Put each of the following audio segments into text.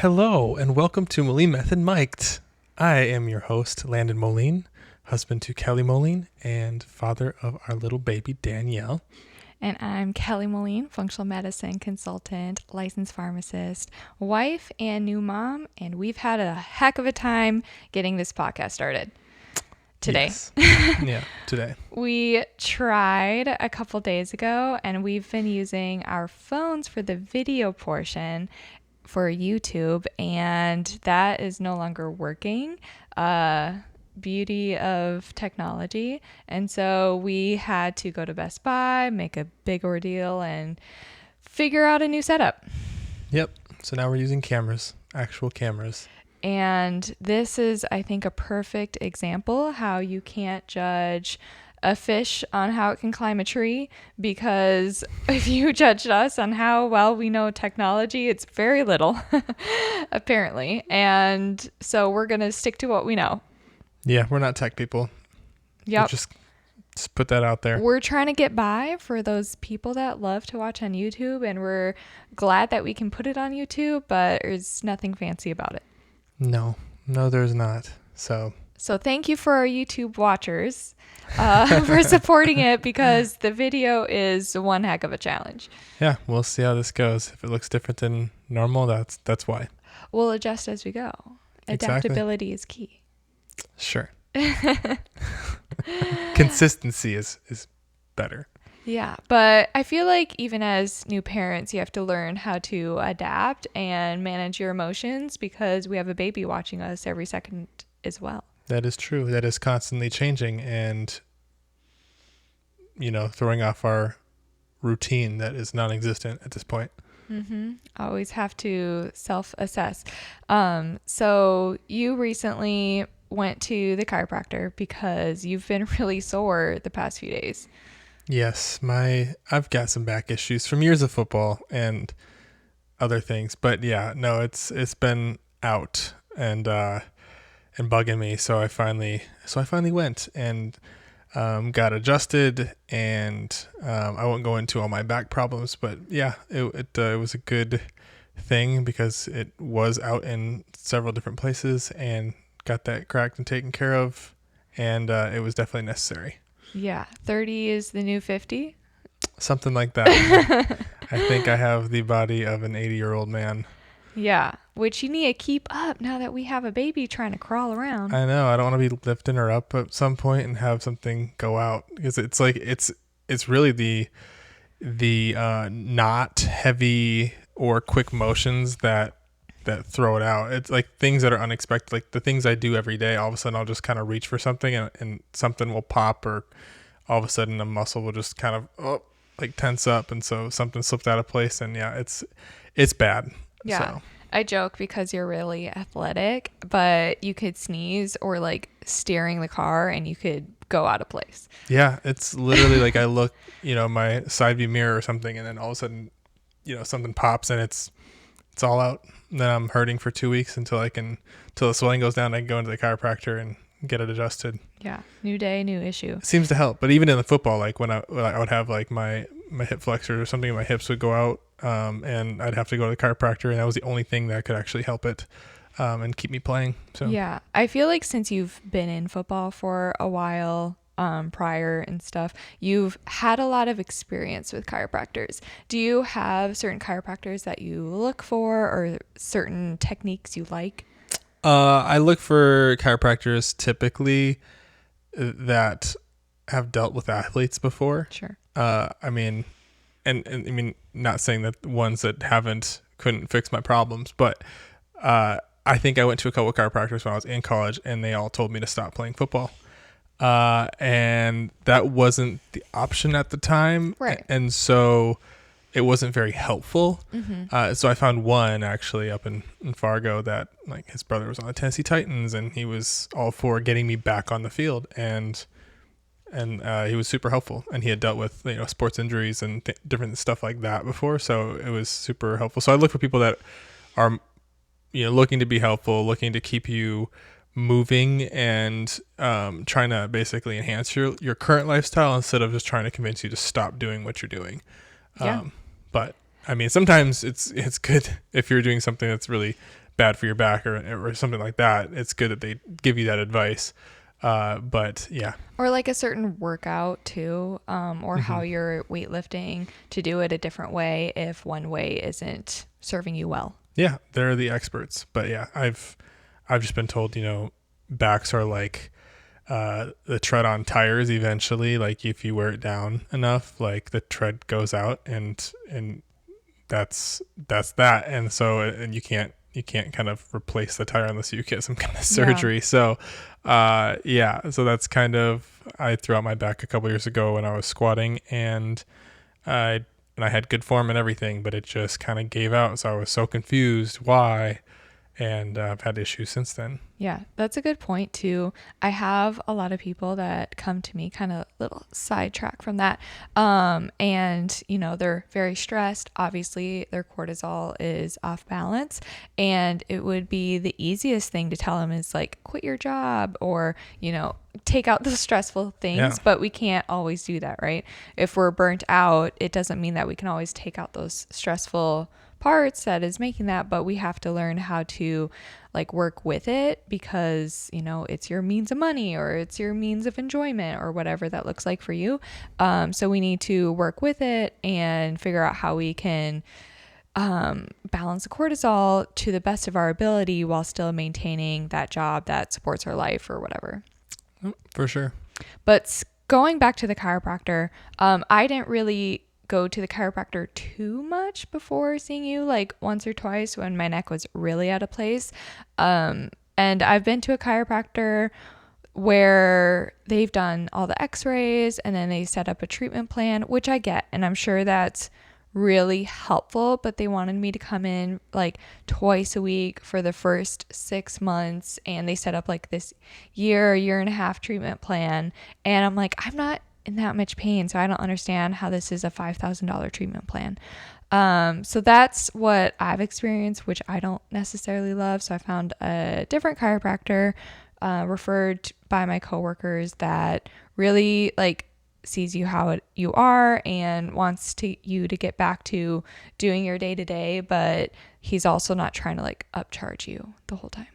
Hello, and welcome to Moline Method Mic'd. I am your host, Landon Moline, husband to Kelly Moline, and father of our little baby, Danielle. And I'm Kelly Moline, functional medicine consultant, licensed pharmacist, wife, and new mom. And we've had a heck of a time getting this podcast started today. Yes. Yeah, today. We tried a couple days ago, and we've been using our phones for the video portion for YouTube, and that is no longer working. Beauty of technology. And so we had to go to Best Buy, make a big ordeal, and figure out a new setup. Yep. So now we're using cameras, actual cameras. And this is, I think, a perfect example how you can't judge a fish on how it can climb a tree, because if you judged us on how well we know technology, it's very little, apparently. And so we're going to stick to what we know. Yeah, we're not tech people. Yep. Just put that out there. We're trying to get by for those people that love to watch on YouTube, and we're glad that we can put it on YouTube, but there's nothing fancy about it. No, there's not. So thank you for our YouTube watchers for supporting it, because the video is one heck of a challenge. yeah, we'll see how this goes. If it looks different than normal, that's why. We'll adjust as we go. Adaptability is key. Sure. Consistency is better. Yeah, but I feel like even as new parents, you have to learn how to adapt and manage your emotions, because we have a baby watching us every second as well. That is true. That is constantly changing and, throwing off our routine that is non-existent at this point. Mm-hmm. Always have to self-assess. So you recently went to the chiropractor because you've been really sore the past few days. Yes, I've got some back issues from years of football and other things, but yeah, no, it's been out and bugging me. So I finally went and got adjusted, and I won't go into all my back problems, but yeah, it was a good thing because it was out in several different places and got that cracked and taken care of, and it was definitely necessary. Yeah, 30 is the new 50. Something like that. I think I have the body of an 80-year-old man. Yeah, which you need to keep up now that we have a baby trying to crawl around. I know. I don't want to be lifting her up at some point and have something go out, because it's like it's really the not heavy or quick motions that throw it out. It's like things that are unexpected, like the things I do every day. All of a sudden I'll just kind of reach for something and something will pop, or all of a sudden a muscle will just kind of tense up, and so something slipped out of place, and yeah, it's bad. Yeah. So. I joke because you're really athletic, but you could sneeze or like steering the car and you could go out of place. Yeah, it's literally like I look, my side view mirror or something, and then all of a sudden, something pops and it's all out. And then I'm hurting for 2 weeks until the swelling goes down. I can go into the chiropractor and get it adjusted. Yeah, new day, new issue. It seems to help. But even in the football, like when I would have like my hip flexors or something, my hips would go out, and I'd have to go to the chiropractor, and that was the only thing that could actually help it and keep me playing. So yeah, I feel like since you've been in football for a while, prior and stuff, you've had a lot of experience with chiropractors. Do you have certain chiropractors that you look for, or certain techniques you like? I look for chiropractors typically that have dealt with athletes before. Sure. I mean, not saying that ones that couldn't fix my problems, but I think I went to a couple of chiropractors when I was in college, and they all told me to stop playing football. And that wasn't the option at the time. Right. And so it wasn't very helpful. Mm-hmm. So I found one actually up in Fargo that, like, his brother was on the Tennessee Titans, and he was all for getting me back on the field, and he was super helpful, and he had dealt with, sports injuries and different stuff like that before. So it was super helpful. So I look for people that are, looking to be helpful, looking to keep you moving, and trying to basically enhance your current lifestyle instead of just trying to convince you to stop doing what you're doing. Yeah. But I mean, sometimes it's good if you're doing something that's really bad for your back or something like that, it's good that they give you that advice. But yeah. Or like a certain workout too, or how you're weightlifting to do it a different way if one way isn't serving you well. Yeah, they're the experts. But yeah, I've just been told, backs are like the tread on tires eventually. Like if you wear it down enough, like the tread goes out and that's that. And so and you can't kind of replace the tire unless you get some kind of surgery. So so that's kind of, I threw out my back a couple years ago when I was squatting, and I had good form and everything, but it just kind of gave out. So I was so confused why, and I've had issues since then. Yeah, that's a good point too. I have a lot of people that come to me, kind of little sidetrack from that. And they're very stressed. Obviously their cortisol is off balance, and it would be the easiest thing to tell them is like, quit your job, or, take out the stressful things, but we can't always do that, right? If we're burnt out, it doesn't mean that we can always take out those stressful parts that is making that, but we have to learn how to like work with it, because it's your means of money, or it's your means of enjoyment, or whatever that looks like for you. So we need to work with it and figure out how we can balance the cortisol to the best of our ability while still maintaining that job that supports our life or whatever. For sure. But going back to the chiropractor, I didn't really go to the chiropractor too much before seeing you, like once or twice when my neck was really out of place. And I've been to a chiropractor where they've done all the x-rays and then they set up a treatment plan, which I get. And I'm sure that's really helpful, but they wanted me to come in like twice a week for the first 6 months. And they set up like this year and a half treatment plan. And I'm like, I'm not in that much pain, so I don't understand how this is a $5,000 treatment plan. So that's what I've experienced, which I don't necessarily love. So I found a different chiropractor, referred by my coworkers, that really like sees you how you are and wants you to get back to doing your day to day, but he's also not trying to like upcharge you the whole time.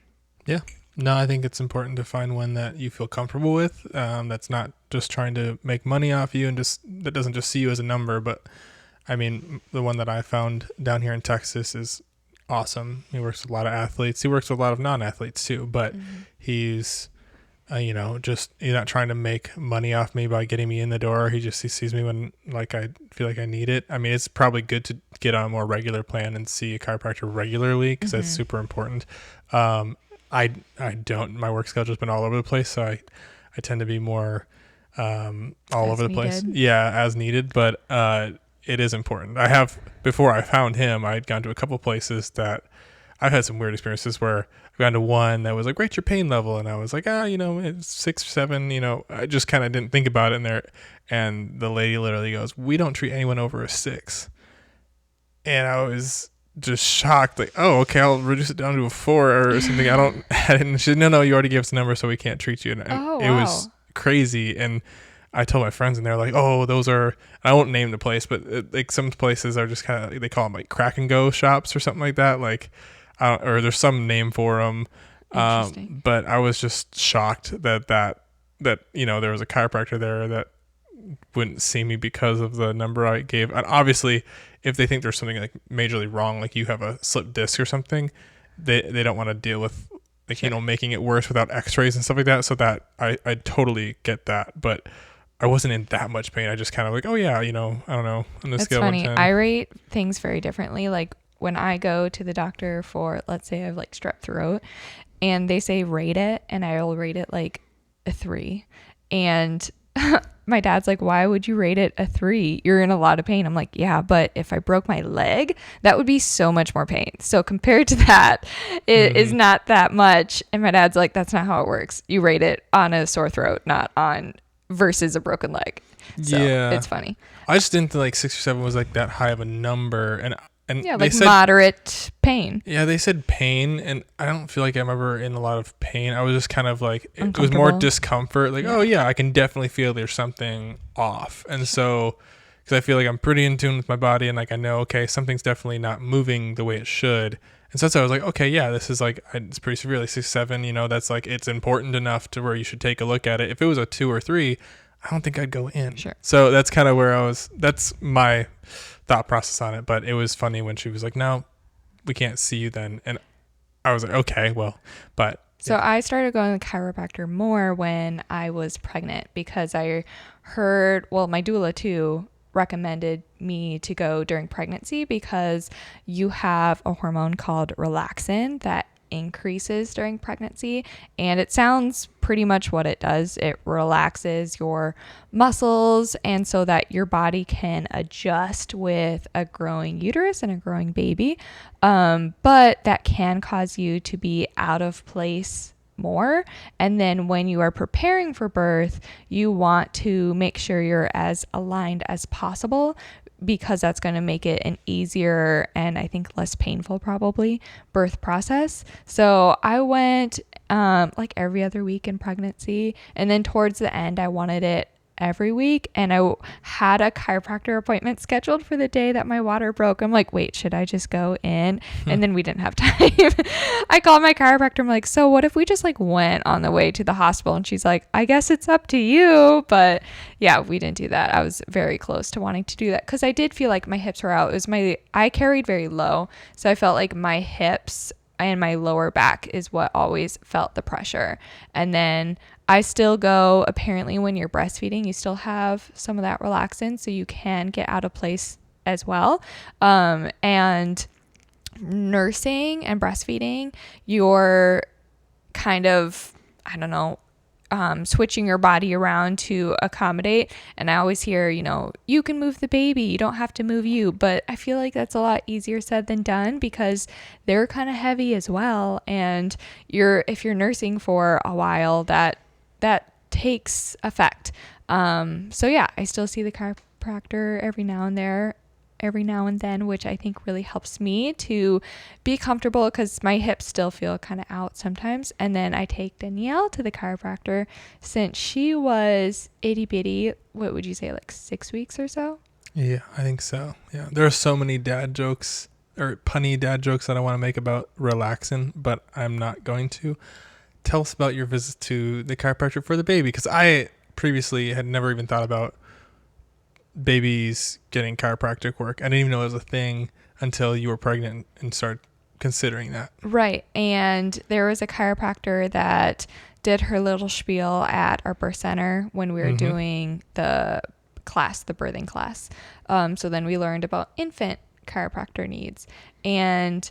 Yeah. No, I think it's important to find one that you feel comfortable with. That's not just trying to make money off you and that doesn't just see you as a number. But I mean, the one that I found down here in Texas is awesome. He works with a lot of athletes. He works with a lot of non-athletes too, but he's, he's not trying to make money off me by getting me in the door. He sees me when like I feel like I need it. I mean, it's probably good to get on a more regular plan and see a chiropractor regularly, because that's super important. I don't, my work schedule's been all over the place, so I tend to be more all over the place. Yeah, as needed, but it is important. Before I found him, I'd gone to a couple places that I've had some weird experiences where I've gone to one that was like, rate your pain level, and I was like, it's 6 or 7, I just kind of didn't think about it in there, and the lady literally goes, we don't treat anyone over a 6. And I was just shocked, like, oh, okay, I'll reduce it down to a 4 or something. And she said, no, you already gave us a number, so we can't treat you. And it was crazy. And I told my friends, and they're like, oh, those are, I won't name the place, but like some places are just kind of, they call them like crack and go shops or something like that. Like, or there's some name for them. But I was just shocked that there was a chiropractor there that wouldn't see me because of the number I gave. And obviously, if they think there's something like majorly wrong, like you have a slipped disc or something, they don't want to deal with like, making it worse without x-rays and stuff like that. So that I totally get that, but I wasn't in that much pain. I just kind of like, oh yeah, I don't know. On the scale of 1 to 10. I rate things very differently. Like when I go to the doctor for, let's say I have like strep throat and they say rate it, and I'll rate it like a 3. And my dad's like, why would you rate it a 3? You're in a lot of pain. I'm like, yeah, but if I broke my leg, that would be so much more pain. So compared to that, it is not that much. And my dad's like, that's not how it works. You rate it on a sore throat, not on versus a broken leg. So yeah, it's funny. I just didn't think like 6 or 7 was like that high of a number. And yeah, like moderate pain. Yeah, they said pain, and I don't feel like I'm ever in a lot of pain. I was just kind of like, it was more discomfort. Like, oh yeah, I can definitely feel there's something off. And so, because I feel like I'm pretty in tune with my body, and like I know, okay, something's definitely not moving the way it should. And so that's why I was like, okay, yeah, this is like, it's pretty severe, like 6, 7, that's like, it's important enough to where you should take a look at it. If it was a 2 or 3, I don't think I'd go in. Sure. So that's kind of where that's my thought process on it. But it was funny when she was like, no, we can't see you then. And I was like, okay, well, but. So I started going to the chiropractor more when I was pregnant because I heard, well, my doula too recommended me to go during pregnancy because you have a hormone called relaxin that increases during pregnancy, and it sounds pretty much what it does. It relaxes your muscles, and so that your body can adjust with a growing uterus and a growing baby, but that can cause you to be out of place more. And then when you are preparing for birth, you want to make sure you're as aligned as possible because that's going to make it an easier and I think less painful probably birth process. So I went like every other week in pregnancy, and then towards the end I wanted it every week, and I had a chiropractor appointment scheduled for the day that my water broke. I'm like, wait, should I just go in? And then we didn't have time. I called my chiropractor. I'm like, so what if we just like went on the way to the hospital? And she's like, I guess it's up to you. But yeah, we didn't do that. I was very close to wanting to do that because I did feel like my hips were out. I carried very low, so I felt like my hips and my lower back is what always felt the pressure. And then I still go, apparently when you're breastfeeding, you still have some of that relaxin, so you can get out of place as well. And nursing and breastfeeding, you're kind of, I don't know, switching your body around to accommodate. And I always hear, you can move the baby, you don't have to move you. But I feel like that's a lot easier said than done because they're kind of heavy as well. And if you're nursing for a while, that takes effect. So yeah, I still see the chiropractor every now and then, which I think really helps me to be comfortable because my hips still feel kind of out sometimes. And then I take Danielle to the chiropractor since she was itty bitty. What would you say, like 6 weeks or so? Yeah, I think so. Yeah, there are so many dad jokes or punny dad jokes that I want to make about relaxing, but I'm not going to. Tell us about your visit to the chiropractor for the baby, because I previously had never even thought about babies getting chiropractic work. I didn't even know it was a thing until you were pregnant and started considering that. Right. And there was a chiropractor that did her little spiel at our birth center when we were doing the birthing class. So then we learned about infant chiropractor needs. And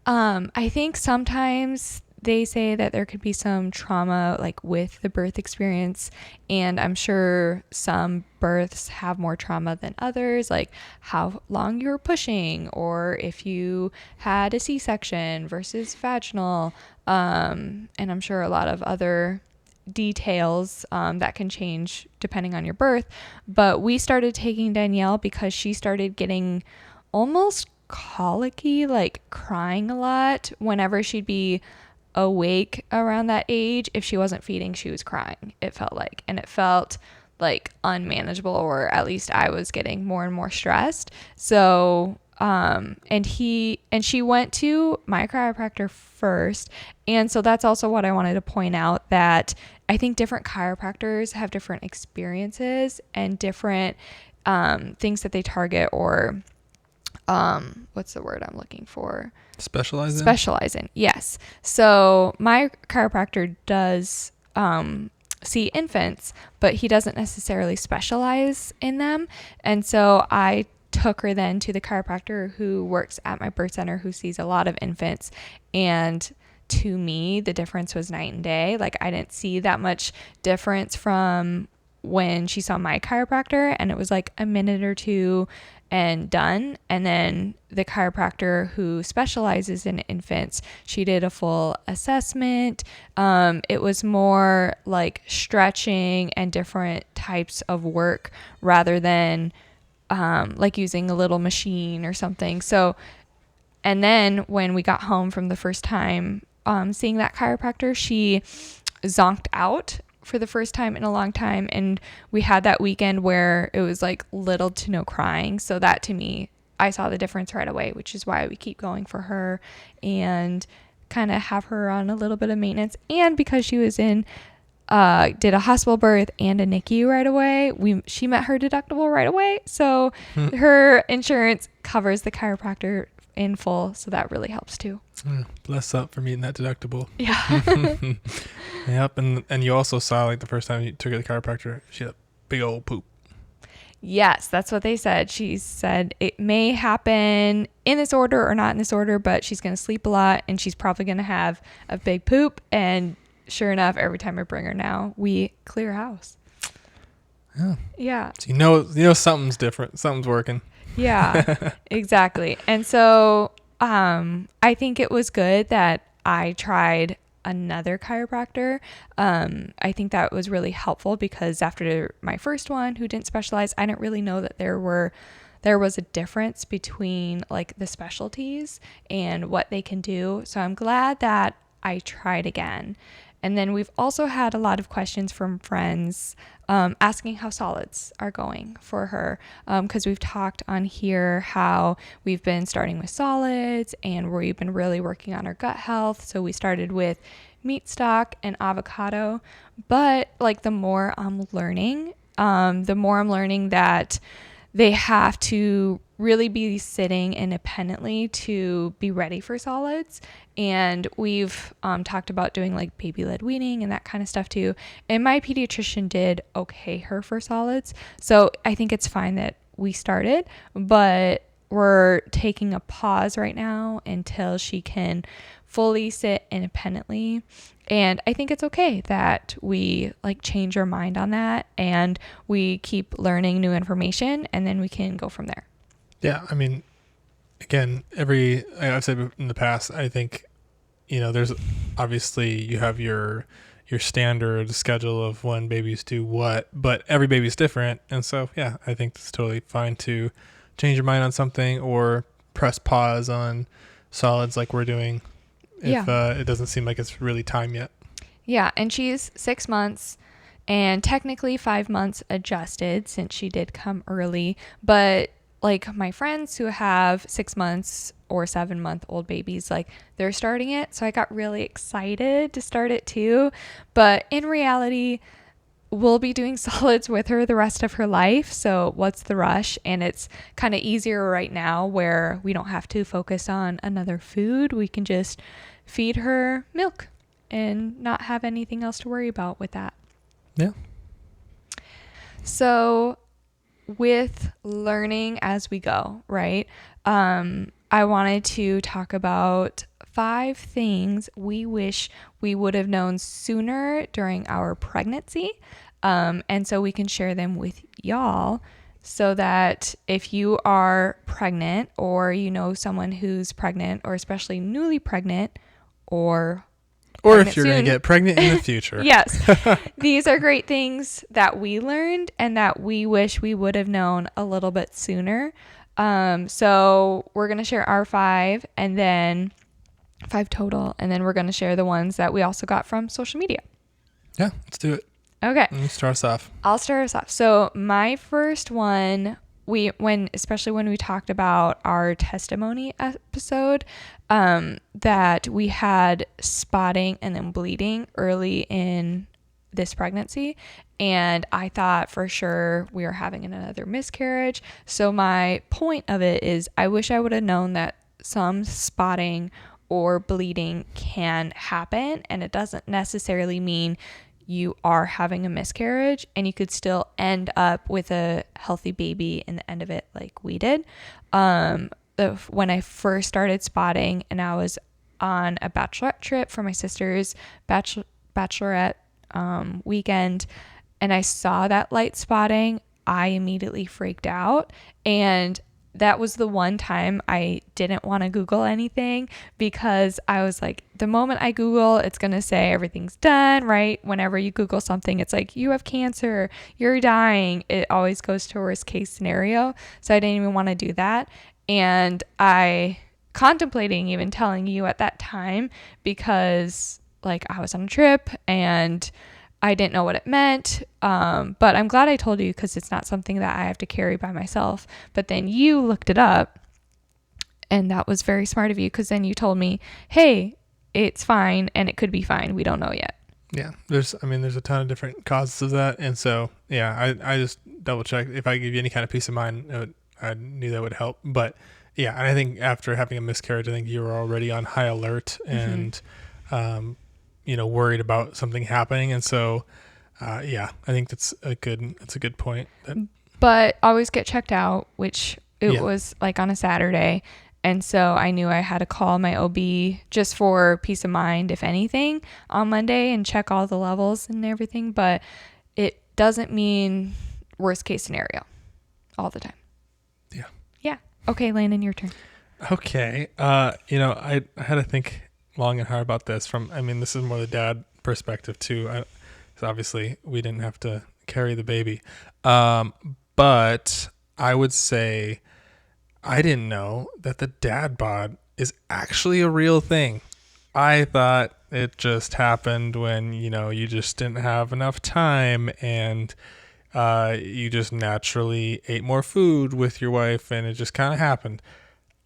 I think sometimes they say that there could be some trauma like with the birth experience, and I'm sure some births have more trauma than others, like how long you were pushing or if you had a C-section versus vaginal, and I'm sure a lot of other details that can change depending on your birth. But we started taking Danielle because she started getting almost colicky, like crying a lot whenever she'd be awake around that age. If she wasn't feeding, she was crying, it felt like, and it felt like unmanageable, or at least I was getting more and more stressed. So and she went to my chiropractor first, and so that's also what I wanted to point out, that I think different chiropractors have different experiences and different things that they target, or what's the word I'm looking for? Specializing. Yes. So my chiropractor does see infants, but he doesn't necessarily specialize in them. And so I took her then to the chiropractor who works at my birth center, who sees a lot of infants. And to me, the difference was night and day. Like, I didn't see that much difference from when she saw my chiropractor, and it was like a minute or two and done. And then the chiropractor who specializes in infants, she did a full assessment. It was more like stretching and different types of work rather than like using a little machine or something. So, and then when we got home from the first time seeing that chiropractor, she zonked out for the first time in a long time. And we had that weekend where it was like little to no crying. So that to me I saw the difference right away, which is why we keep going for her and kind of have her on a little bit of maintenance. And because she was did a hospital birth and a NICU right away, she met her deductible right away. So her insurance covers the chiropractor in full. So that really helps too. Bless up for meeting that deductible. Yeah. Yep. And you also saw, like, the first time you took her to the chiropractor, she had a big old poop. Yes, that's what they said. She said it may happen in this order or not in this order, but she's going to sleep a lot and she's probably going to have a big poop. And sure enough, every time I bring her now, we clear house. Yeah. So you know something's different. Something's working. Yeah, exactly. And so I think it was good that I tried another chiropractor. I think that was really helpful because after my first one, who didn't specialize, I didn't really know that there was a difference between like the specialties and what they can do. So I'm glad that I tried again. And then we've also had a lot of questions from friends asking how solids are going for her, because we've talked on here how we've been starting with solids and we've been really working on our gut health. So we started with meat stock and avocado, but like the more I'm learning that they have to really be sitting independently to be ready for solids. And we've talked about doing like baby-led weaning and that kind of stuff too. And my pediatrician did okay her for solids. So I think it's fine that we started, but we're taking a pause right now until she can fully sit independently. And I think it's okay that we like change our mind on that and we keep learning new information and then we can go from there. Yeah. I mean, again, I've said in the past, I think, there's obviously you have your standard schedule of when babies do what, but every baby's different. And so, yeah, I think it's totally fine to change your mind on something or press pause on solids like we're doing if it doesn't seem like it's really time yet. Yeah. And she's 6 months and technically 5 months adjusted since she did come early. But like my friends who have 6 months or 7-month-old babies, like they're starting it. So I got really excited to start it too. But in reality, we'll be doing solids with her the rest of her life. So what's the rush? And it's kind of easier right now where we don't have to focus on another food. We can just feed her milk and not have anything else to worry about with that. Yeah. So with learning as we go, right? I wanted to talk about 5 things we wish we would have known sooner during our pregnancy. And so we can share them with y'all so that if you are pregnant or you know someone who's pregnant or especially newly pregnant or if you're going to get pregnant in the future. Yes. These are great things that we learned and that we wish we would have known a little bit sooner. So we're going to share our 5 and then 5 total. And then we're going to share the ones that we also got from social media. Yeah, let's do it. Okay. Let me start us off. I'll start us off. So my first one, especially when we talked about our testimony episode, that we had spotting and then bleeding early in this pregnancy. And I thought for sure we were having another miscarriage. So my point of it is I wish I would have known that some spotting or bleeding can happen. And it doesn't necessarily mean you are having a miscarriage, and you could still end up with a healthy baby in the end of it like we did. When I first started spotting and I was on a bachelorette trip for my sister's bachelorette weekend and I saw that light spotting, I immediately freaked out. And that was the one time I didn't want to Google anything because I was like, the moment I Google, it's going to say everything's done, right? Whenever you Google something, it's like, you have cancer, you're dying. It always goes to a worst case scenario. So I didn't even want to do that. And I contemplating even telling you at that time because like I was on a trip and I didn't know what it meant, but I'm glad I told you because it's not something that I have to carry by myself. But then you looked it up And that was very smart of you, because then you told me, hey, it's fine, and it could be fine. We don't know yet. Yeah, there's a ton of different causes of that, and so yeah, I just double checked. If I give you any kind of peace of mind, I knew that would help. But yeah, and I think after having a miscarriage, I think you were already on high alert and worried about something happening, and so yeah, I think that's a good point. But always get checked out, which it was like on a Saturday. And so I knew I had to call my OB just for peace of mind, if anything, on Monday and check all the levels and everything. But it doesn't mean worst case scenario all the time. Yeah. Yeah. Okay, Landon, your turn. Okay. I had to think long and hard about this this is more the dad perspective too. 'Cause obviously we didn't have to carry the baby. But I would say I didn't know that the dad bod is actually a real thing. I thought it just happened when, you just didn't have enough time and you just naturally ate more food with your wife and it just kind of happened.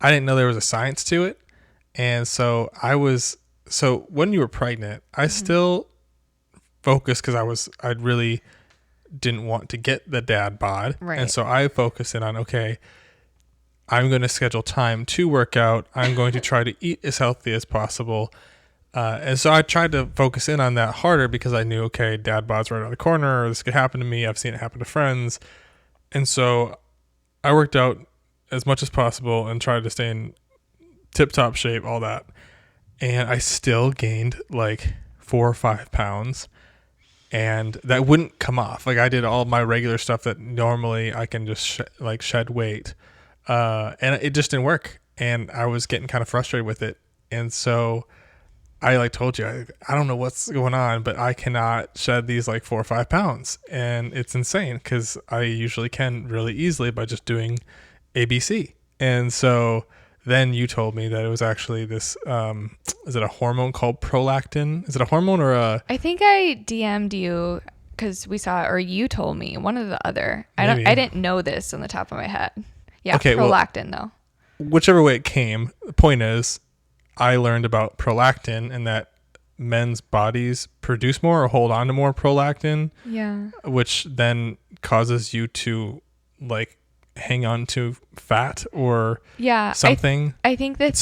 I didn't know there was a science to it. And so when you were pregnant, I still focused because I really didn't want to get the dad bod. Right. And so I focused in on, okay, I'm going to schedule time to work out. I'm going to try to eat as healthy as possible. And so I tried to focus in on that harder because I knew, okay, dad bod's right around the corner, or this could happen to me. I've seen it happen to friends. And so I worked out as much as possible and tried to stay in tip-top shape, all that. And I still gained like 4 or 5 pounds. And that wouldn't come off. Like I did all my regular stuff that normally I can just shed weight. And it just didn't work. And I was getting kind of frustrated with it. And so I told you, I don't know what's going on, but I cannot shed these 4 or 5 pounds. And it's insane because I usually can really easily by just doing ABC. And so then you told me that it was actually this, is it a hormone called prolactin? Is it a hormone or a... I think I DM'd you because we saw it, or you told me, one or the other. Maybe. I didn't know this on the top of my head. Yeah, okay, prolactin though. Whichever way it came, the point is I learned about prolactin and that men's bodies produce more or hold on to more prolactin. Yeah. Which then causes you to hang on to fat or something. I think the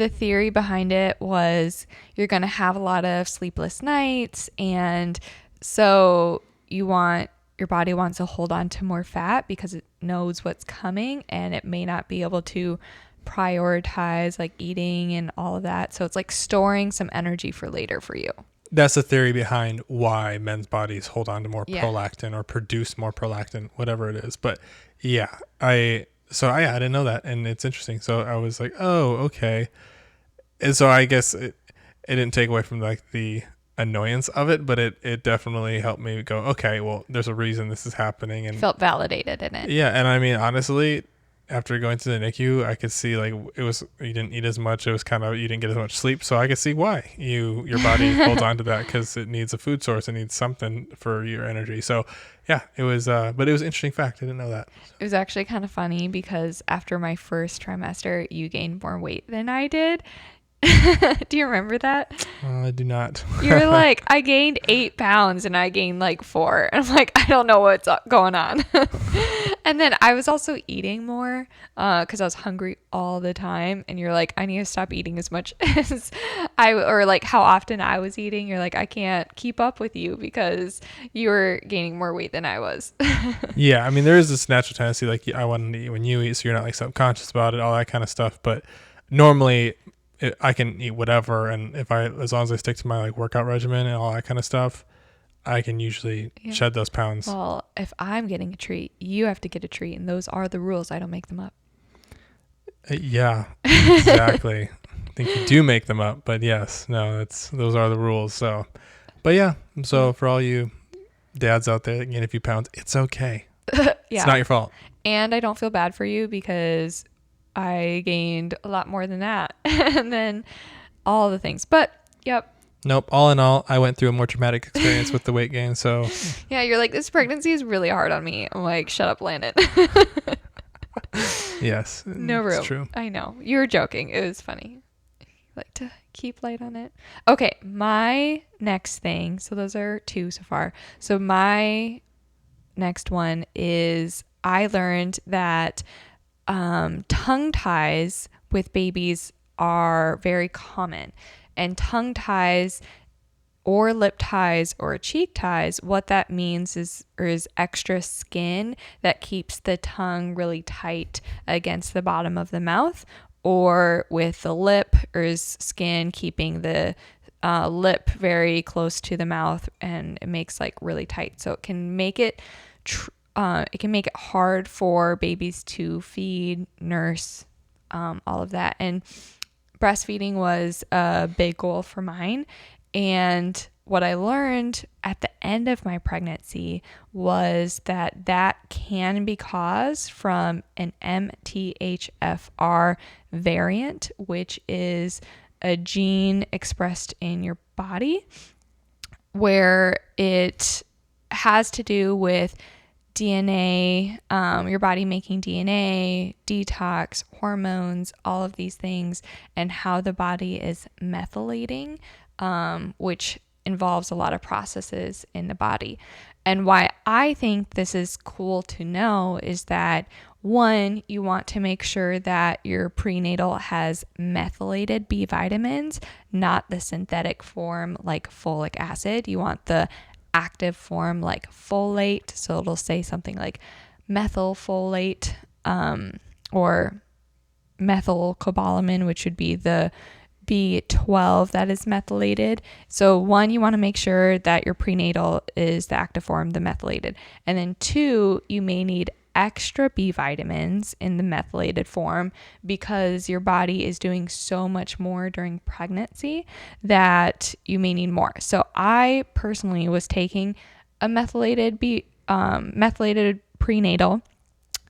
theory behind it was you're going to have a lot of sleepless nights, and so your body wants to hold on to more fat because it knows what's coming, and it may not be able to prioritize eating and all of that. So it's storing some energy for later for you. That's the theory behind why men's bodies hold on to more prolactin or produce more prolactin, whatever it is. But yeah, I didn't know that, and it's interesting. So I was like, oh, okay. And so I guess it didn't take away from the annoyance of it, but it definitely helped me go, okay, well, there's a reason this is happening, and felt validated in it. Yeah, and I mean, honestly, after going to the NICU, I could see it was, you didn't eat as much. It was kind of, you didn't get as much sleep. So I could see why your body holds on to that, because it needs a food source. It needs something for your energy. So yeah, it was, but it was an interesting fact. I didn't know that. It was actually kind of funny because after my first trimester, you gained more weight than I did. Do you remember that? I do not. You're like, I gained 8 pounds and I gained 4. And I'm like, I don't know what's going on. And then I was also eating more because I was hungry all the time. And you're like, I need to stop eating as much as how often I was eating. You're like, I can't keep up with you because you were gaining more weight than I was. Yeah. I mean, there is this natural tendency, I want to eat when you eat, so you're not subconscious about it, all that kind of stuff. But normally I can eat whatever, and as long as I stick to my workout regimen and all that kind of stuff, I can usually shed those pounds. Well, if I'm getting a treat, you have to get a treat, and those are the rules. I don't make them up. Yeah, exactly. I think you do make them up, but yes, no, those are the rules. So, but yeah, so for all you dads out there that gain a few pounds, it's okay. It's not your fault. And I don't feel bad for you because I gained a lot more than that. And then all the things. But, yep. Nope. All in all, I went through a more traumatic experience with the weight gain. So, yeah, you're like, this pregnancy is really hard on me. I'm like, shut up, Landon. Yes, No it's room. true. I know. You were joking. It was funny. Like to keep light on it. Okay, my next thing. So those are two so far. So my next one is I learned that tongue ties with babies are very common. And tongue ties or lip ties or cheek ties, what that means is extra skin that keeps the tongue really tight against the bottom of the mouth, or with the lip or skin keeping the lip very close to the mouth, and it makes like really tight. So it can make it hard for babies to feed, nurse, all of that. And breastfeeding was a big goal for mine. And what I learned at the end of my pregnancy was that can be caused from an MTHFR variant, which is a gene expressed in your body where it has to do with DNA, your body making DNA, detox, hormones, all of these things, and how the body is methylating, which involves a lot of processes in the body. And why I think this is cool to know is that one, you want to make sure that your prenatal has methylated B vitamins, not the synthetic form like folic acid. You want the active form like folate. So it'll say something like methylfolate or methylcobalamin, which would be the B12 that is methylated. So one, you want to make sure that your prenatal is the active form, the methylated. And then two, you may need extra B vitamins in the methylated form because your body is doing so much more during pregnancy that you may need more. So I personally was taking a methylated prenatal,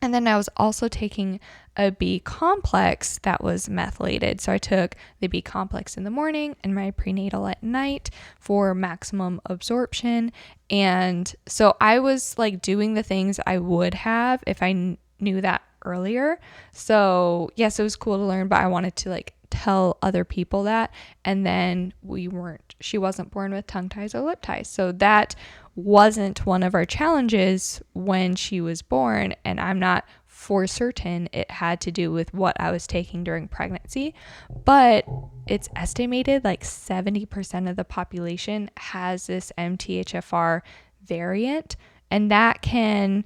and then I was also taking a B complex that was methylated. So I took the B complex in the morning and my prenatal at night for maximum absorption. And so I was like doing the things I would have if I knew that earlier. So yes, it was cool to learn, but I wanted to like tell other people that. And then she wasn't born with tongue ties or lip ties. So that wasn't one of our challenges when she was born. And I'm not for certain it had to do with what I was taking during pregnancy, but it's estimated like 70% of the population has this MTHFR variant, and that can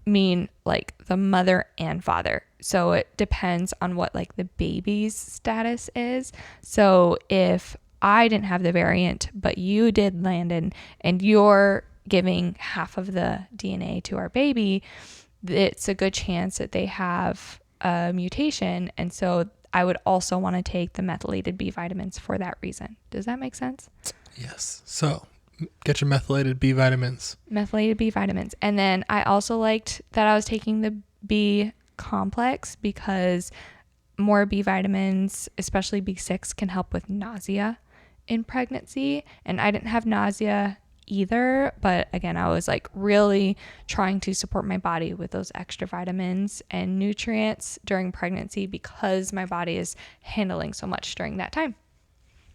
mean like the mother and father. So it depends on what like the baby's status is. So if I didn't have the variant, but you did, Landon, and you're giving half of the DNA to our baby, it's a good chance that they have a mutation. And so I would also want to take the methylated B vitamins for that reason. Does that make sense? Yes. So get your methylated B vitamins. Methylated B vitamins. And then I also liked that I was taking the B complex because more B vitamins, especially B6, can help with nausea in pregnancy. And I didn't have nausea either, but again, I was like really trying to support my body with those extra vitamins and nutrients during pregnancy because my body is handling so much during that time.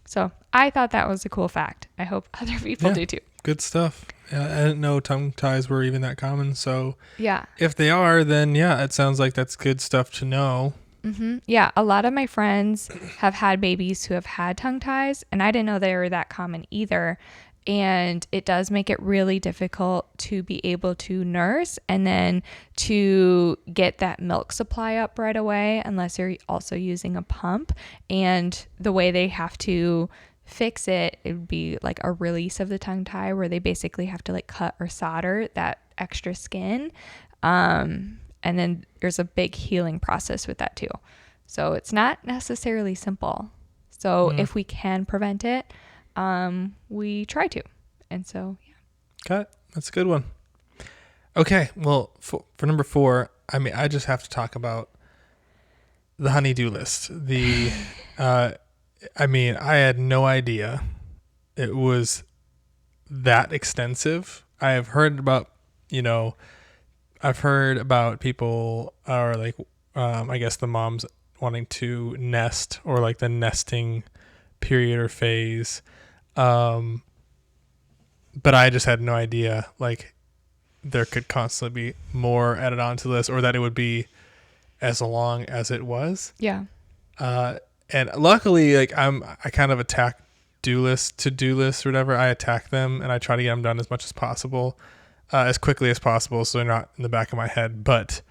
So I thought that was a cool fact. I hope other people do too. Good stuff. Yeah, I didn't know tongue ties were even that common. So yeah, if they are, then yeah, it sounds like that's good stuff to know. Mm-hmm. Yeah, a lot of my friends have had babies who have had tongue ties, and I didn't know they were that common either. And it does make it really difficult to be able to nurse and then to get that milk supply up right away unless you're also using a pump. And the way they have to fix it, it would be like a release of the tongue tie where they basically have to like cut or solder that extra skin. And then there's a big healing process with that too. So it's not necessarily simple. So if we can prevent it, we try to. And so, yeah. Okay. That's a good one. Okay. Well, for number 4, I mean, I just have to talk about the honey-do list. I mean, I had no idea it was that extensive. I have heard about, I've heard about people or like, I guess the moms wanting to nest or like the nesting period or phase. Um, but I just had no idea like there could constantly be more added onto the list or that it would be as long as it was. Yeah. And luckily, like I kind of attack to-do lists or whatever. I attack them and I try to get them done as much as possible, as quickly as possible, so they're not in the back of my head. But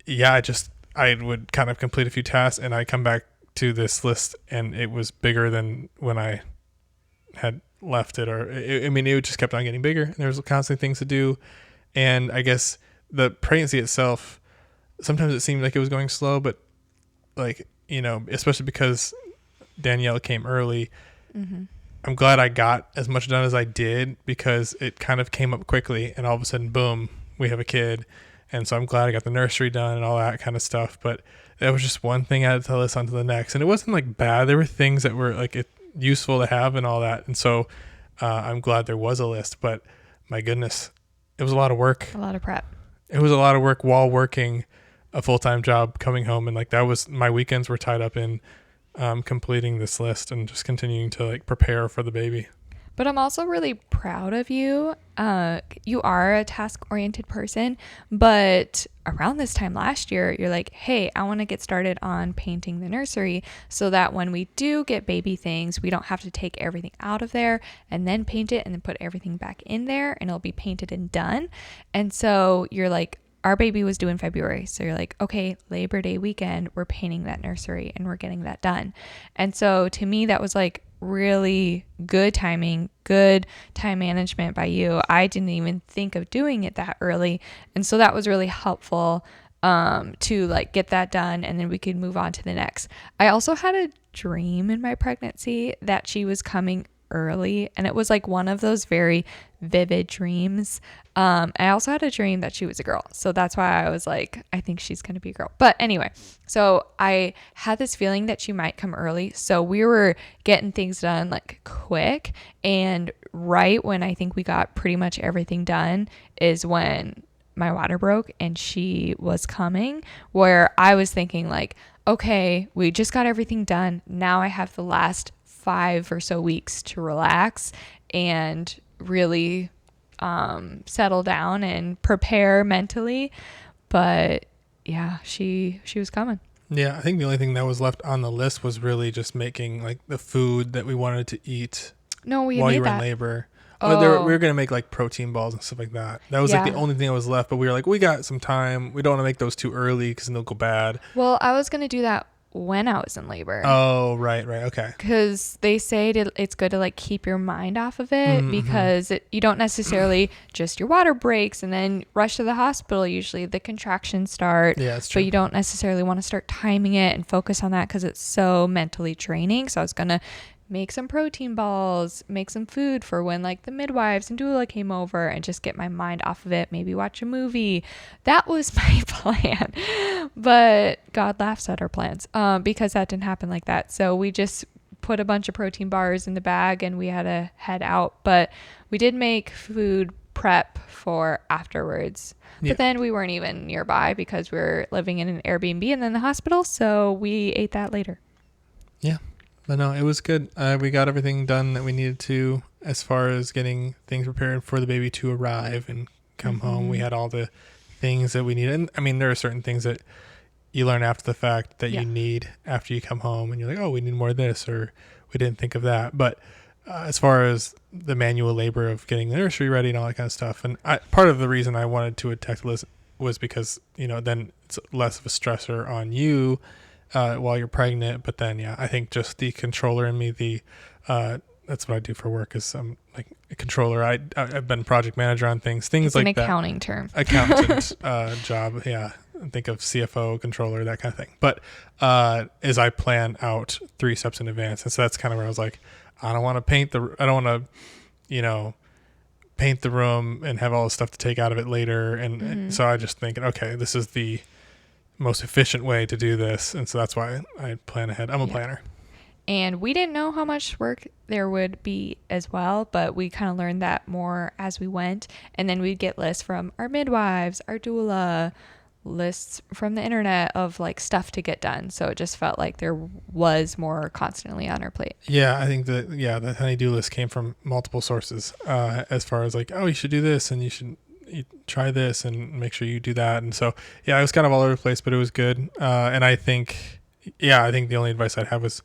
yeah, I would kind of complete a few tasks and I come back to this list and it was bigger than when I had left it, or I mean, it just kept on getting bigger. And there was constantly things to do, and I guess the pregnancy itself, sometimes it seemed like it was going slow, but like, you know, especially because Danielle came early. Mm-hmm. I'm glad I got as much done as I did because it kind of came up quickly and all of a sudden, boom, we have a kid. And so I'm glad I got the nursery done and all that kind of stuff. But that was just one thing added to the list onto the next. And it wasn't like bad. There were things that were like useful to have and all that. And so I'm glad there was a list. But my goodness, it was a lot of work. A lot of prep. It was a lot of work while working a full-time job, coming home. And like that was, my weekends were tied up in completing this list and just continuing to like prepare for the baby. But I'm also really proud of you. You are a task-oriented person, but around this time last year, you're like, hey, I want to get started on painting the nursery so that when we do get baby things, we don't have to take everything out of there and then paint it and then put everything back in there and it'll be painted and done. And so you're like, our baby was due in February. So you're like, okay, Labor Day weekend, we're painting that nursery and we're getting that done. And so to me, that was like really good timing, good time management by you. I didn't even think of doing it that early. And so that was really helpful to like get that done and then we could move on to the next. I also had a dream in my pregnancy that she was coming early, and it was like one of those very vivid dreams. I also had a dream that she was a girl, so that's why I was like, I think she's gonna be a girl. But anyway, so I had this feeling that she might come early, so we were getting things done like quick, and right when I think we got pretty much everything done is when my water broke and she was coming, where I was thinking like, okay, we just got everything done, now I have the last 5 or so weeks to relax and really settle down and prepare mentally. But yeah, she was coming. Yeah, I think the only thing that was left on the list was really just making like the food that we wanted to eat while you were in labor. Oh. We were going to make like protein balls and stuff like that. That was like the only thing that was left, but we were like, we got some time. We don't want to make those too early because then they'll go bad. Well, I was going to do that when I was in labor. Oh, right. Okay. Because they say it's good to like keep your mind off of it, because you don't necessarily just your water breaks and then rush to the hospital. Usually the contractions start. Yeah, that's true. But you don't necessarily want to start timing it and focus on that because it's so mentally draining. So I was going to make some protein balls, make some food for when like the midwives and doula came over and just get my mind off of it, maybe watch a movie. That was my plan. But God laughs at our plans because that didn't happen like that. So we just put a bunch of protein bars in the bag and we had to head out. But we did make food prep for afterwards. Yeah. But then we weren't even nearby because we were living in an Airbnb and then the hospital. So we ate that later. Yeah. But no, it was good. We got everything done that we needed to as far as getting things prepared for the baby to arrive and come home. We had all the things that we needed. And I mean, there are certain things that you learn after the fact that you need after you come home and you're like, oh, we need more of this, or we didn't think of that. But as far as the manual labor of getting the nursery ready and all that kind of stuff. And part of the reason I wanted to attack the list was because, you know, then it's less of a stressor on you while you're pregnant. But then, I think just the controller in me, that's what I do for work, is I'm like a controller. I've been project manager on things it's like an that. Accounting term. Accountant job. Yeah. Think of CFO, controller, that kind of thing. But as I plan out 3 steps in advance. And so that's kind of where I was like, I don't want to paint the room and have all the stuff to take out of it later. And so I just think, okay, this is the most efficient way to do this. And so that's why I plan ahead. I'm a planner. And we didn't know how much work there would be as well, but we kind of learned that more as we went. And then we'd get lists from our midwives, our doula, lists from the internet of like stuff to get done. So it just felt like there was more constantly on our plate. Yeah, I think that, yeah, the honey-do list came from multiple sources, as far as like, oh, you should do this and you try this and make sure you do that. And so, yeah, it was kind of all over the place, but it was good. And I think the only advice I'd have was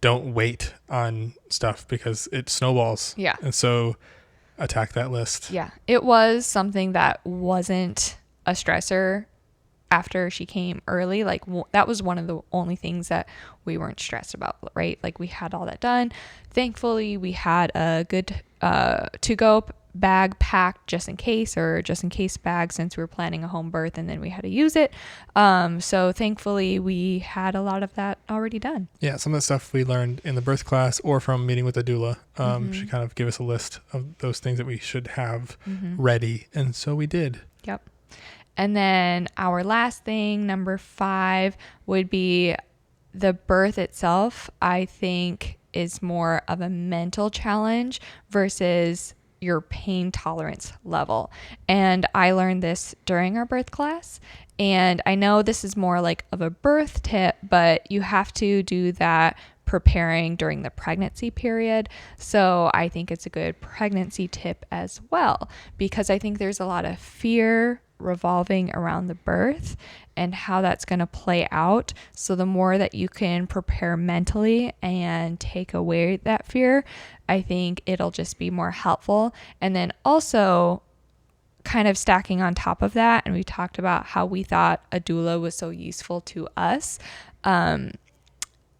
don't wait on stuff because it snowballs. Yeah. And so attack that list. Yeah. It was something that wasn't a stressor after she came early. Like that was one of the only things that we weren't stressed about, right? Like we had all that done. Thankfully, we had a good to-go bag packed just in case bag, since we were planning a home birth and then we had to use it. So thankfully we had a lot of that already done. Yeah, some of the stuff we learned in the birth class or from meeting with a doula. She kind of gave us a list of those things that we should have ready, and so we did. Yep. And then our last thing, number 5, would be the birth itself. I think is more of a mental challenge versus your pain tolerance level. And I learned this during our birth class. And I know this is more like of a birth tip, but you have to do that preparing during the pregnancy period. So I think it's a good pregnancy tip as well, because I think there's a lot of fear revolving around the birth and how that's going to play out. So the more that you can prepare mentally and take away that fear, I think it'll just be more helpful. And then also kind of stacking on top of that, and we talked about how we thought a doula was so useful to us.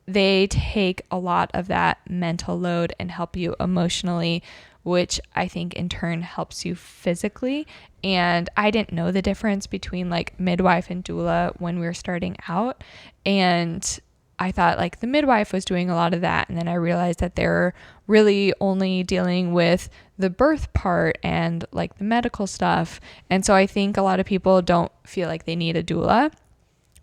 They take a lot of that mental load and help you emotionally, which I think in turn helps you physically. And I didn't know the difference between like midwife and doula when we were starting out. And I thought like the midwife was doing a lot of that. And then I realized that they're really only dealing with the birth part and like the medical stuff. And so I think a lot of people don't feel like they need a doula,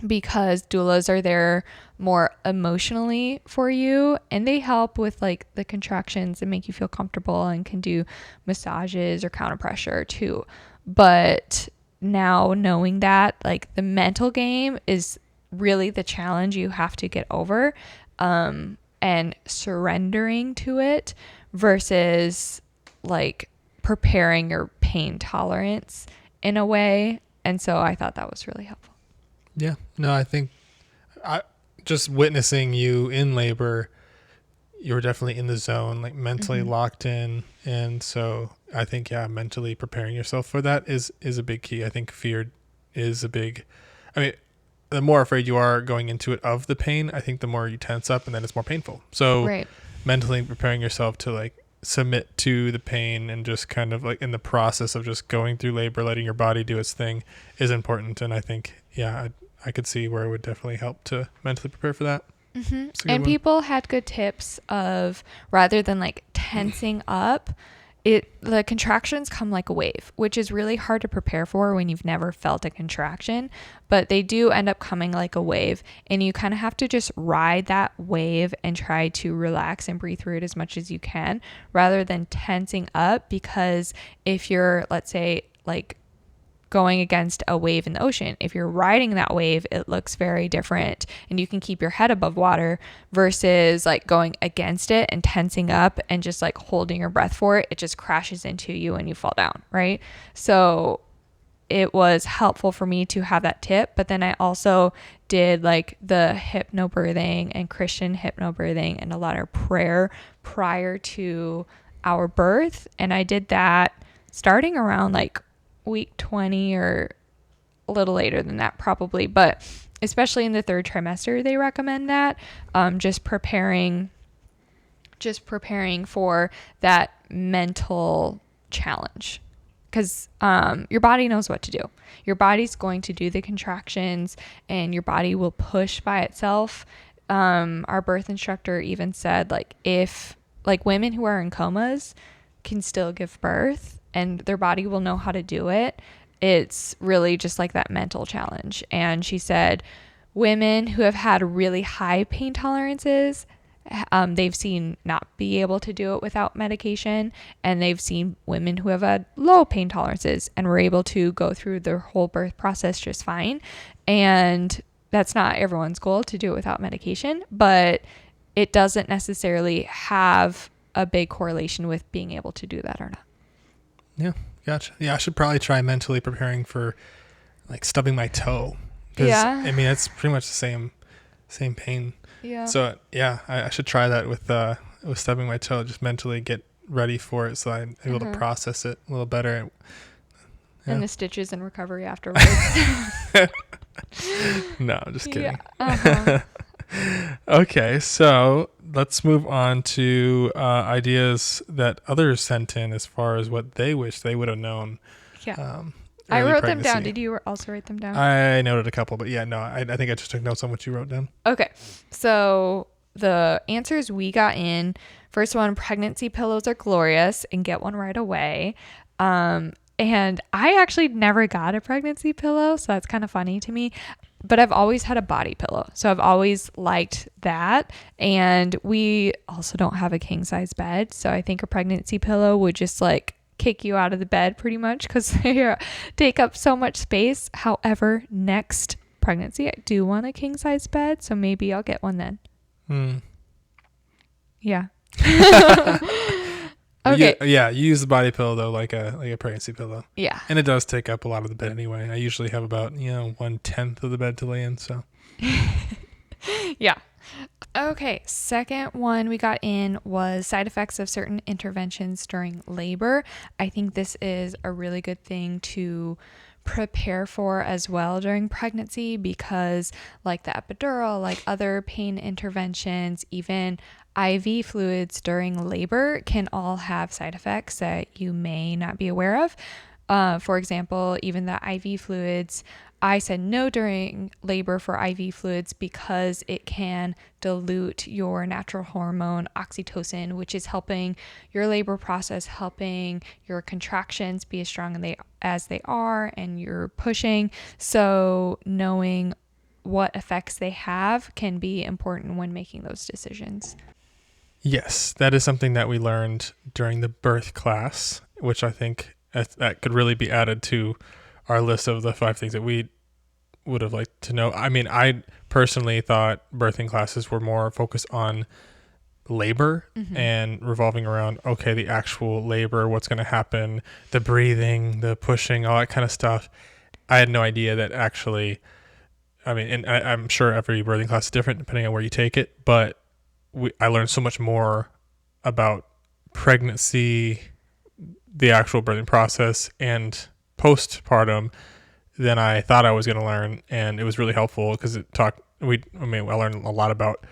because doulas are there more emotionally for you, and they help with like the contractions and make you feel comfortable and can do massages or counter pressure too. But now knowing that, like the mental game is really the challenge you have to get over, and surrendering to it versus like preparing your pain tolerance in a way. And so I thought that was really helpful. Yeah, no, I think just witnessing you in labor, you were definitely in the zone, like mentally locked in. And so I think, yeah, mentally preparing yourself for that is a big key. I think fear is the more afraid you are going into it of the pain, I think the more you tense up and then it's more painful. So right. Mentally preparing yourself to like submit to the pain and just kind of like in the process of just going through labor, letting your body do its thing is important. And I think, yeah, I could see where it would definitely help to mentally prepare for that. And people had good tips of, rather than like tensing up, the contractions come like a wave, which is really hard to prepare for when you've never felt a contraction, but they do end up coming like a wave, and you kind of have to just ride that wave and try to relax and breathe through it as much as you can, rather than tensing up. Because if you're, let's say, like going against a wave in the ocean, if you're riding that wave, it looks very different and you can keep your head above water, versus like going against it and tensing up and just like holding your breath for it. It just crashes into you and you fall down, right? So it was helpful for me to have that tip. But then I also did like the hypnobirthing and Christian hypnobirthing and a lot of prayer prior to our birth. And I did that starting around like week 20 or a little later than that probably, but especially in the 3rd trimester they recommend that, just preparing for that mental challenge, because your body knows what to do. Your body's going to do the contractions and your body will push by itself. Our birth instructor even said like if like women who are in comas can still give birth and their body will know how to do it. It's really just like that mental challenge. And she said women who have had really high pain tolerances they've seen not be able to do it without medication, and they've seen women who have had low pain tolerances and were able to go through their whole birth process just fine. And that's not everyone's goal to do it without medication, but it doesn't necessarily have a big correlation with being able to do that or not. Yeah, gotcha. Yeah, I should probably try mentally preparing for like stubbing my toe. Yeah. I mean, it's pretty much the same pain. Yeah. So yeah, I should try that with stubbing my toe. Just mentally get ready for it, so I'm able to process it a little better. Yeah. And the stitches and recovery afterwards. No, just kidding. Yeah. Okay, so let's move on to ideas that others sent in as far as what they wish they would have known. Yeah. I wrote them down. Did you also write them down? I noted a couple, but yeah, no, I think I just took notes on what you wrote down. Okay. So the answers we got in, first one, pregnancy pillows are glorious and get one right away. And I actually never got a pregnancy pillow, so that's kind of funny to me. But I've always had a body pillow, so I've always liked that. And we also don't have a king size bed, so I think a pregnancy pillow would just like kick you out of the bed pretty much because they take up so much space. However, next pregnancy, I do want a king size bed, so maybe I'll get one then. Yeah. Okay. Yeah, you use the body pillow though, like a pregnancy pillow. Yeah. And it does take up a lot of the bed anyway. I usually have about 1/10 of the bed to lay in. So. Yeah. Okay. Second one we got in was side effects of certain interventions during labor. I think this is a really good thing to prepare for as well during pregnancy because like the epidural, like other pain interventions, even IV fluids during labor can all have side effects that you may not be aware of. For example, even the IV fluids, I said no during labor for IV fluids because it can dilute your natural hormone oxytocin, which is helping your labor process, helping your contractions be as strong as they are, and you're pushing. So knowing what effects they have can be important when making those decisions. Yes, that is something that we learned during the birth class, which I think that could really be added to our list of the 5 things that we would have liked to know. I mean, I personally thought birthing classes were more focused on labor and revolving around, okay, the actual labor, what's going to happen, the breathing, the pushing, all that kind of stuff. I had no idea that actually, I mean, and I'm sure every birthing class is different depending on where you take it, but I learned so much more about pregnancy, the actual birthing process, and postpartum than I thought I was going to learn. And it was really helpful because I learned a lot about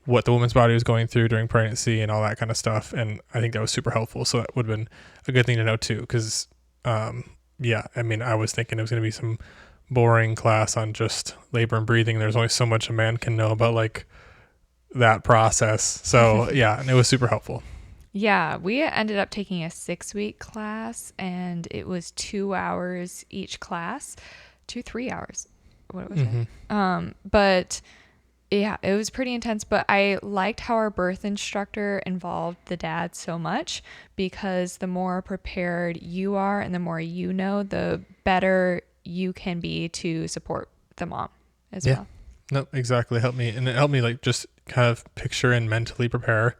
what the woman's body was going through during pregnancy and all that kind of stuff. And I think that was super helpful. So that would have been a good thing to know too. Because, I was thinking it was going to be some boring class on just labor and breathing. There's only so much a man can know about like that process. So yeah, and it was super helpful. Yeah, we ended up taking a 6-week class and it was 2 hours each class, 3 hours. What was it? But yeah, it was pretty intense, but I liked how our birth instructor involved the dad so much because the more prepared you are and the more you know, the better you can be to support the mom as well. No, exactly. It helped me like just kind of picture and mentally prepare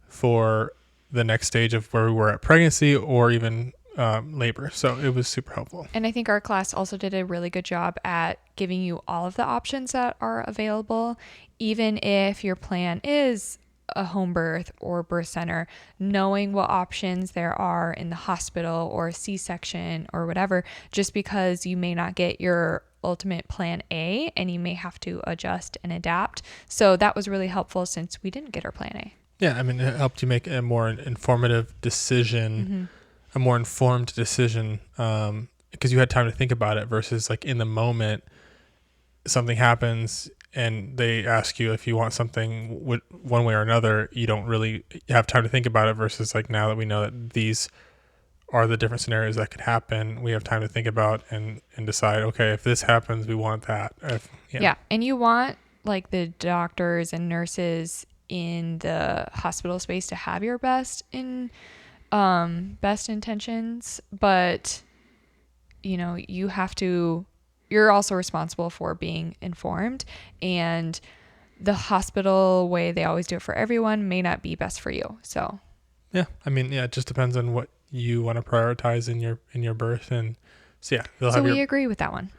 for the next stage of where we were at pregnancy or even labor. So it was super helpful. And I think our class also did a really good job at giving you all of the options that are available, even if your plan is a home birth or birth center, knowing what options there are in the hospital or C-section or whatever, just because you may not get your ultimate plan A and you may have to adjust and adapt. So that was really helpful since we didn't get our plan A. Yeah, I mean, it helped you make a more informative decision, a more informed decision, because you had time to think about it versus like in the moment, something happens and they ask you if you want something one way or another. You don't really have time to think about it versus like now that we know that these are the different scenarios that could happen, we have time to think about and decide, okay, if this happens, we want that. Yeah, and you want like the doctors and nurses in the hospital space to have your best intentions, but you're also responsible for being informed, and the hospital way they always do it for everyone may not be best for you. So Yeah, I mean, yeah, it just depends on what you want to prioritize in your birth, and so yeah, they'll so have we your agree with that one.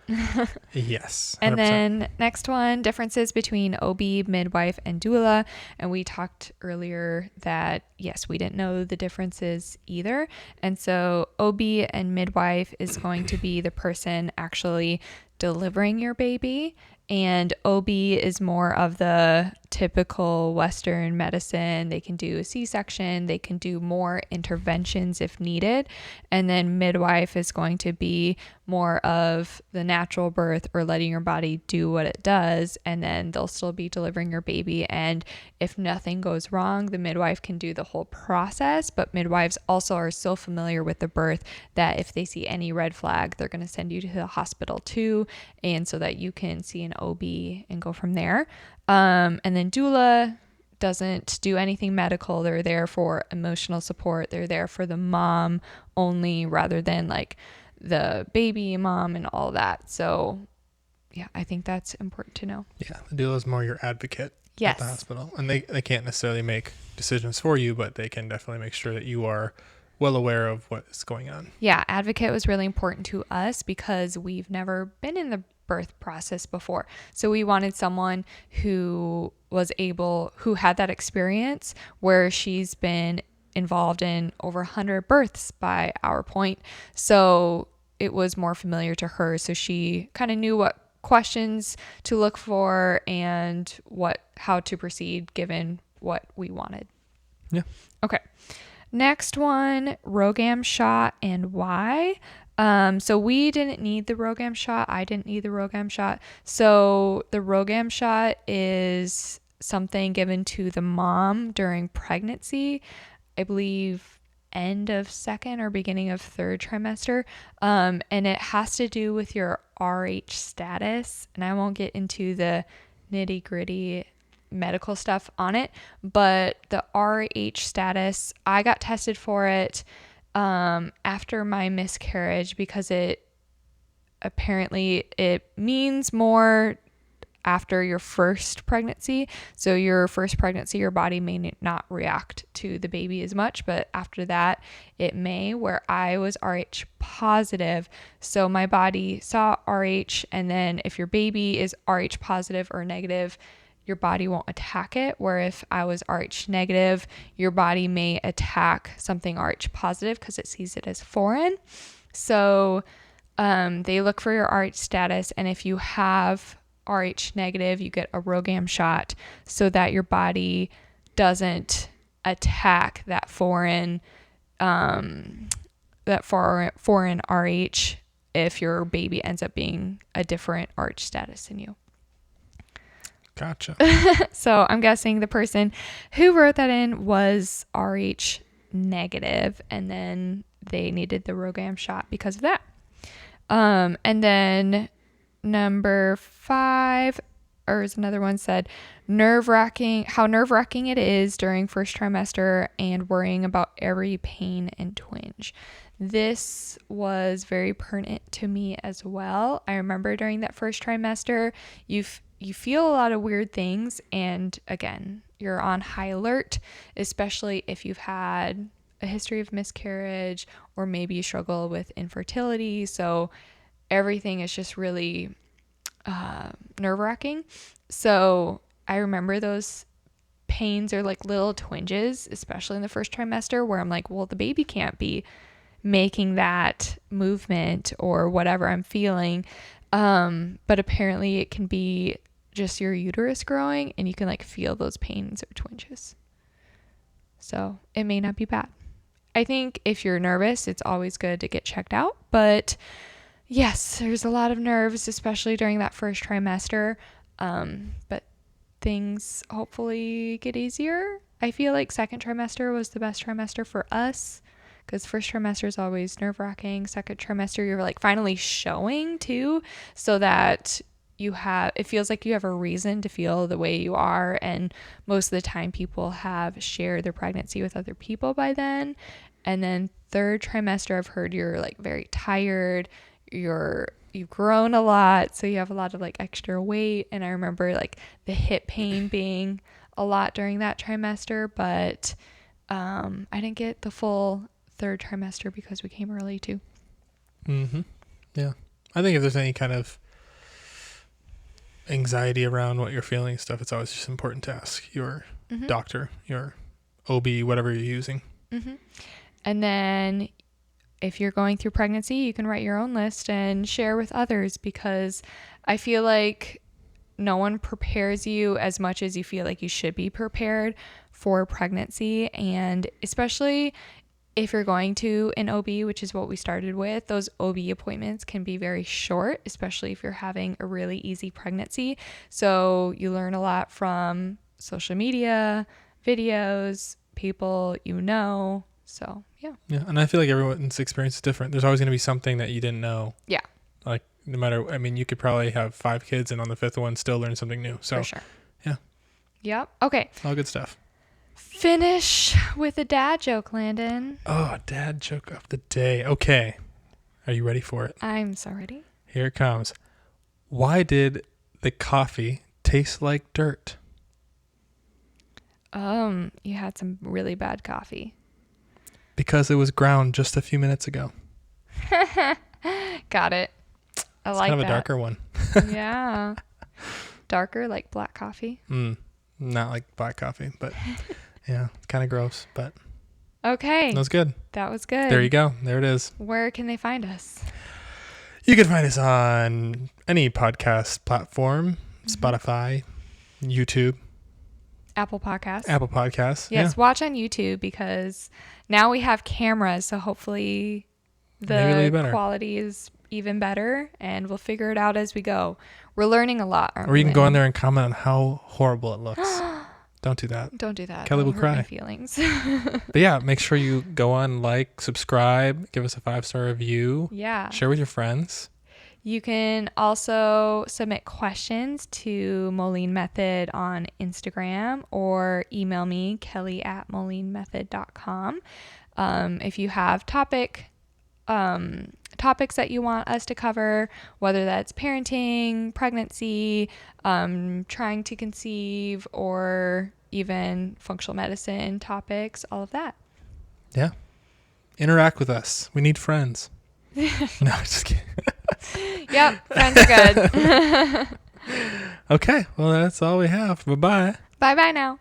yes, And 100%. then next one, differences between OB, midwife, and doula. And we talked earlier that, yes, we didn't know the differences either. And so OB and midwife is going to be the person actually delivering your baby. And OB is more of the typical Western medicine. They can do a C-section. They can do more interventions if needed. And then midwife is going to be more of the natural birth or letting your body do what it does. And then they'll still be delivering your baby. And if nothing goes wrong, the midwife can do the whole process. But midwives also are so familiar with the birth that if they see any red flag, they're going to send you to the hospital too. And so that you can see an OB and go from there. And then doula doesn't do anything medical. They're there for emotional support. They're there for the mom only rather than like the baby mom and all that. So yeah, I think that's important to know. Yeah, the doula is more your advocate at Yes. the hospital, and they can't necessarily make decisions for you, but they can definitely make sure that you are well aware of what is going on. Yeah, advocate was really important to us because we've never been in the birth process before. So we wanted someone who had that experience where she's been involved in over 100 births by our point. So it was more familiar to her. So she kind of knew what questions to look for and how to proceed given what we wanted. Yeah. Okay. Next one, RhoGAM shot and why. So we didn't need the RhoGAM shot. I didn't need the RhoGAM shot. So the RhoGAM shot is something given to the mom during pregnancy, I believe end of second or beginning of third trimester. And it has to do with your RH status. And I won't get into the nitty gritty medical stuff on it, but the RH status, I got tested for it after my miscarriage because it means more after your first pregnancy. So your first pregnancy, your body may not react to the baby as much, but after that it may, where I was RH positive. So my body saw RH, and then if your baby is RH positive or negative, your body won't attack it. Where if I was RH negative, your body may attack something RH positive because it sees it as foreign. So they look for your RH status. And if you have RH negative, you get a RhoGAM shot so that your body doesn't attack that foreign RH if your baby ends up being a different RH status than you. Gotcha. So I'm guessing the person who wrote that in was RH negative, and then they needed the RhoGAM shot because of that. And then number 5, or is another one said, how nerve-wracking it is during first trimester and worrying about every pain and twinge. This was very pertinent to me as well. I remember during that first trimester, you feel a lot of weird things, and again, you're on high alert, especially if you've had a history of miscarriage or maybe you struggle with infertility. So everything is just really nerve-wracking. So I remember those pains are like little twinges, especially in the first trimester, where I'm like, well, the baby can't be making that movement or whatever I'm feeling. But apparently it can be just your uterus growing, and you can like feel those pains or twinges. So it may not be bad. I think if you're nervous, it's always good to get checked out. But yes, there's a lot of nerves, especially during that first trimester. But things hopefully get easier. I feel like second trimester was the best trimester for us, because first trimester is always nerve-wracking. Second trimester, you're like finally showing too, so that it feels like you have a reason to feel the way you are. And most of the time people have shared their pregnancy with other people by then. And then third trimester, I've heard you're like very tired. You've grown a lot. So you have a lot of like extra weight. And I remember like the hip pain being a lot during that trimester, but I didn't get the full third trimester because we came early too. Mm-hmm. Yeah. I think if there's any kind of anxiety around what you're feeling and stuff, it's always just important to ask your doctor, your OB, whatever you're using. Mm-hmm. And then if you're going through pregnancy, you can write your own list and share with others, because I feel like no one prepares you as much as you feel like you should be prepared for pregnancy. And especially if you're going to an OB, which is what we started with, those OB appointments can be very short, especially if you're having a really easy pregnancy. So you learn a lot from social media, videos, people you know. So, yeah. Yeah, and I feel like everyone's experience is different. There's always going to be something that you didn't know. Yeah. Like, no matter, I mean, you could probably have 5 kids and on the 5th one still learn something new. So, for sure. Yeah. Yep. Okay. All good stuff. Finish with a dad joke, Landon. Oh, dad joke of the day. Okay. Are you ready for it? I'm so ready. Here it comes. Why did the coffee taste like dirt? You had some really bad coffee. Because it was ground just a few minutes ago. Got it. I like that. It's kind of a darker one. Yeah. Darker, like black coffee. Not like black coffee, but yeah, it's kind of gross, but okay. that was good. That was good. There you go. There it is. Where can they find us? You can find us on any podcast platform, Spotify, YouTube, Apple Podcasts. Apple Podcasts. Yes, watch on YouTube, because now we have cameras, so hopefully the quality is even better, and we'll figure it out as we go. We're learning a lot, aren't we? Or you can go in there and comment on how horrible it looks. Don't do that. Don't do that. Kelly will cry. My feelings. But yeah, make sure you go on, like, subscribe, give us a 5-star review. Yeah. Share with your friends. You can also submit questions to Moline Method on Instagram, or email me, kelly@molinemethod.com. If you have topics that you want us to cover, whether that's parenting, pregnancy, trying to conceive, or even functional medicine topics, all of that. Yeah. Interact with us. We need friends. No, just kidding. Yep, friends are good. Okay, well, that's all we have. Bye-bye. Bye-bye now.